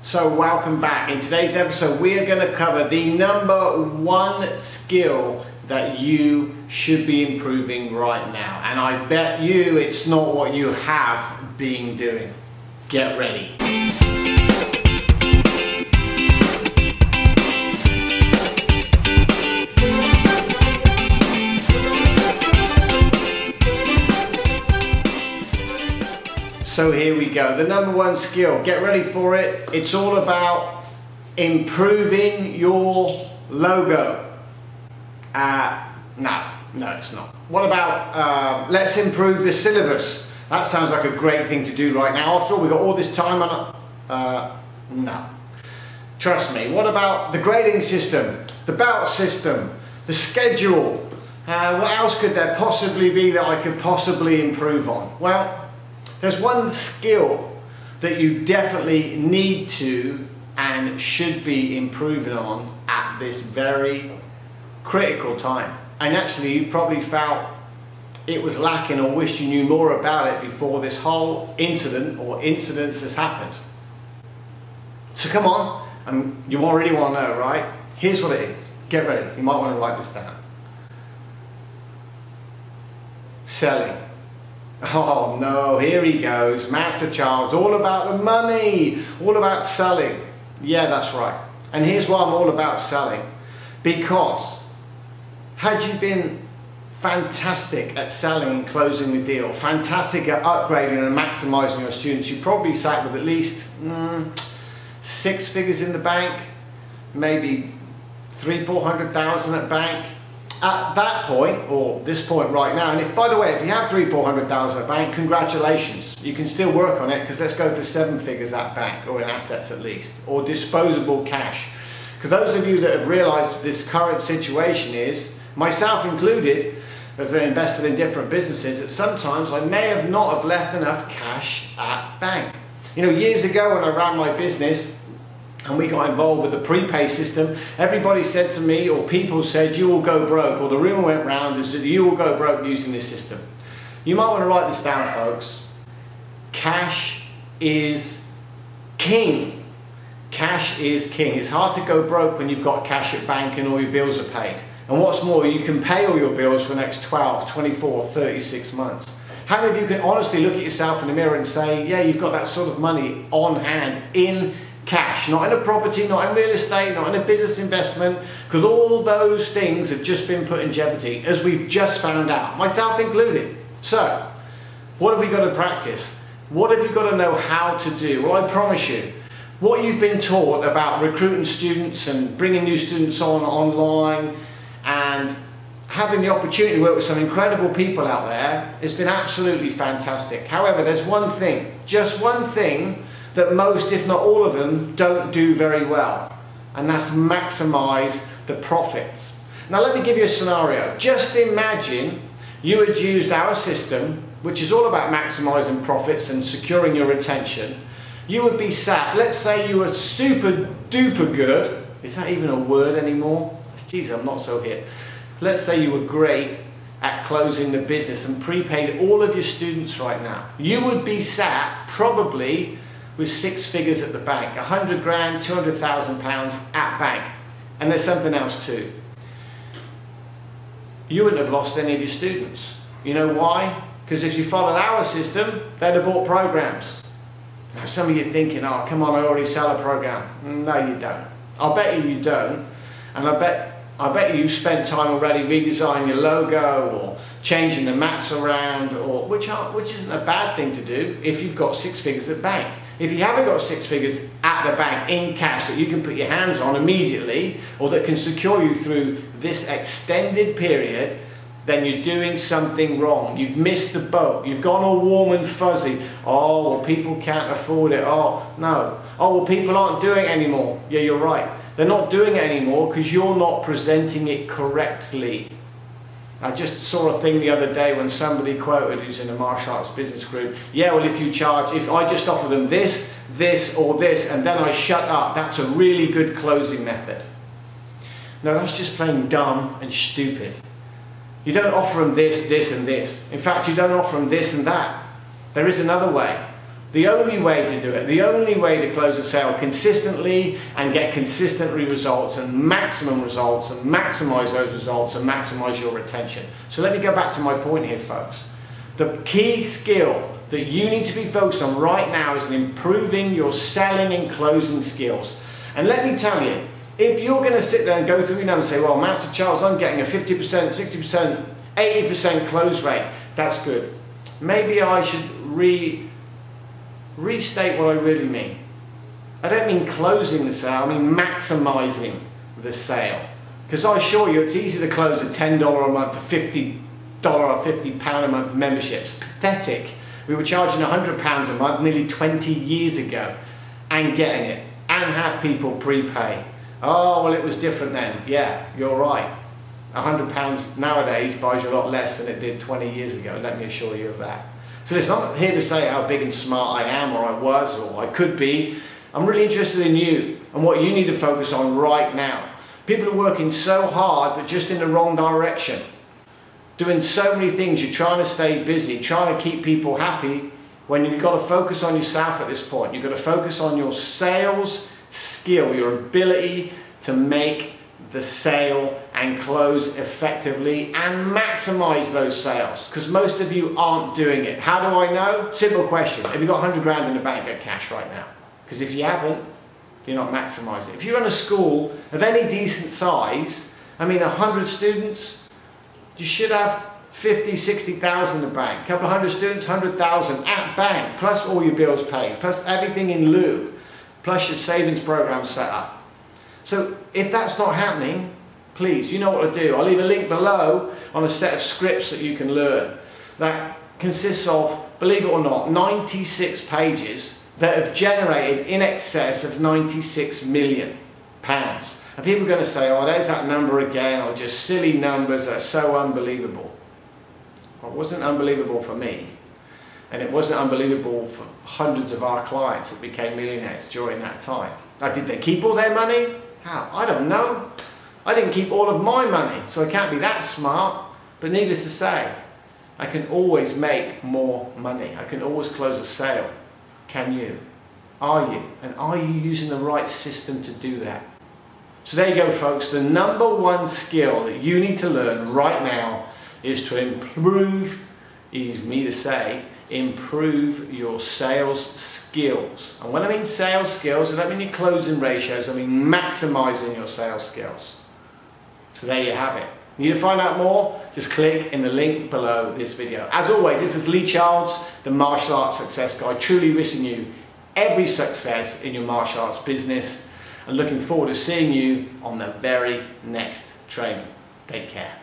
So welcome back. In today's episode we are going to cover the number one skill that you should be improving right now, and I bet you it's not what you have been doing. Get ready. So here we go, the number one skill, get ready for it. It's all about improving your logo. No, it's not. What about, let's improve the syllabus. That sounds like a great thing to do right now. After all, we've got all this time on it. No. Trust me. What about the grading system, the belt system, the schedule? What else could there possibly be that I could possibly improve on? Well, there's one skill that you definitely need to and should be improving on at this very critical time. And actually you've probably felt it was lacking or wished you knew more about it before this whole incident or incidents has happened. So come on, you already want to know, right? Here's what it is. Get ready. You might want to write this down. Selling. Oh no, here he goes, Master Charles, all about the money, all about selling. Yeah, that's right. And here's why I'm all about selling. Because had you been fantastic at selling and closing the deal, fantastic at upgrading and maximizing your students, you probably sat with at least 6 figures in the bank, maybe 300,000-400,000 at bank. At that point, or this point right now, and if, by the way, if you have 300,000-400,000 at bank, congratulations, you can still work on it, because let's go for 7 figures at bank, or in assets at least, or disposable cash. Because those of you that have realized this current situation is, myself included, as they invested in different businesses, that sometimes I may have not have left enough cash at bank. You know, years ago when I ran my business, and we got involved with the prepay system, everybody said to me, or people said, you will go broke, or the rumor went round and said, you will go broke using this system. You might want to write this down, folks. Cash is king. Cash is king. It's hard to go broke when you've got cash at bank and all your bills are paid. And what's more, you can pay all your bills for the next 12, 24, 36 months. How many of you can honestly look at yourself in the mirror and say, yeah, you've got that sort of money on hand in cash, not in a property, not in real estate, not in a business investment, because all those things have just been put in jeopardy, as we've just found out, myself included. So, what have we got to practice? What have you got to know how to do? Well, I promise you, what you've been taught about recruiting students and bringing new students on online and having the opportunity to work with some incredible people out there has been absolutely fantastic. However, there's one thing, just one thing, that most, if not all of them, don't do very well, and that's maximize the profits. Now let me give you a scenario. Just imagine you had used our system, which is all about maximizing profits and securing your retention. You would be sat, let's say you were super duper good, is that even a word anymore? Jeez, I'm not so hip. Let's say you were great at closing the business and prepaid all of your students right now. You would be sat probably with 6 figures at the bank, 100 grand, 200,000 pounds at bank. And there's something else too. You wouldn't have lost any of your students. You know why? Because if you followed our system, they'd have bought programs. Now some of you are thinking, oh come on, I already sell a program. No, you don't. I'll bet you don't. And I bet you spent time already redesigning your logo or changing the mats around, or which isn't a bad thing to do if you've got 6 figures at bank. If you haven't got 6 figures at the bank in cash that you can put your hands on immediately, or that can secure you through this extended period, then you're doing something wrong. You've missed the boat. You've gone all warm and fuzzy. Oh, well, people can't afford it. Oh, no. Oh, well, people aren't doing it anymore. Yeah, you're right. They're not doing it anymore because you're not presenting it correctly. I just saw a thing the other day when somebody quoted, who's in a martial arts business group, yeah, well, if I just offer them this, this, or this, and then I shut up, that's a really good closing method. No, that's just plain dumb and stupid. You don't offer them this, this, and this. In fact, you don't offer them this and that. There is another way. The only way to do it, the only way to close a sale consistently and get consistent results and maximize those results and maximize your retention. So let me go back to my point here, folks. The key skill that you need to be focused on right now is improving your selling and closing skills. And let me tell you, if you're going to sit there and go through your numbers and say, well, Master Charles, I'm getting a 50%, 60%, 80% close rate, that's good. Maybe I should restate what I really mean. I don't mean closing the sale, I mean maximizing the sale. Because I assure you, it's easy to close a $10 a month to $50 or £50 a month memberships. Pathetic. We were charging £100 a month nearly 20 years ago and getting it, and have people prepay. Oh, well, it was different then. Yeah, you're right. £100 nowadays buys you a lot less than it did 20 years ago, let me assure you of that. So it's not here to say how big and smart I am, or I was, or I could be. I'm really interested in you and what you need to focus on right now. People are working so hard, but just in the wrong direction. Doing so many things, you're trying to stay busy, trying to keep people happy, when you've got to focus on yourself at this point. You've got to focus on your sales skill, your ability to make the sale and close effectively and maximize those sales, because most of you aren't doing it. How do I know? Simple question. Have you got 100 grand in the bank of cash right now? Because if you haven't, you're not maximizing it. If you run a school of any decent size, I mean 100 students, you should have 50, 60,000 in the bank. A couple of hundred students, 100,000 at bank, plus all your bills paid, plus everything in lieu, plus your savings program set up. So if that's not happening, please, you know what to do. I'll leave a link below on a set of scripts that you can learn that consists of, believe it or not, 96 pages that have generated in excess of £96 million. And people are going to say, oh, there's that number again, or just silly numbers that are so unbelievable. Well, it wasn't unbelievable for me. And it wasn't unbelievable for hundreds of our clients that became millionaires during that time. Now, did they keep all their money? How? I don't know. I didn't keep all of my money, so I can't be that smart. But needless to say, I can always make more money. I can always close a sale. Can you? Are you? And are you using the right system to do that? So there you go, folks. The number one skill that you need to learn right now is to improve, easy for me to say, improve your sales skills. And when I mean sales skills, I don't mean your closing ratios, I mean maximizing your sales skills. So there you have it. Need to find out more? Just click in the link below this video. As always, this is Lee Childs, the Martial Arts Success Guy, truly wishing you every success in your martial arts business, and looking forward to seeing you on the very next training. Take care.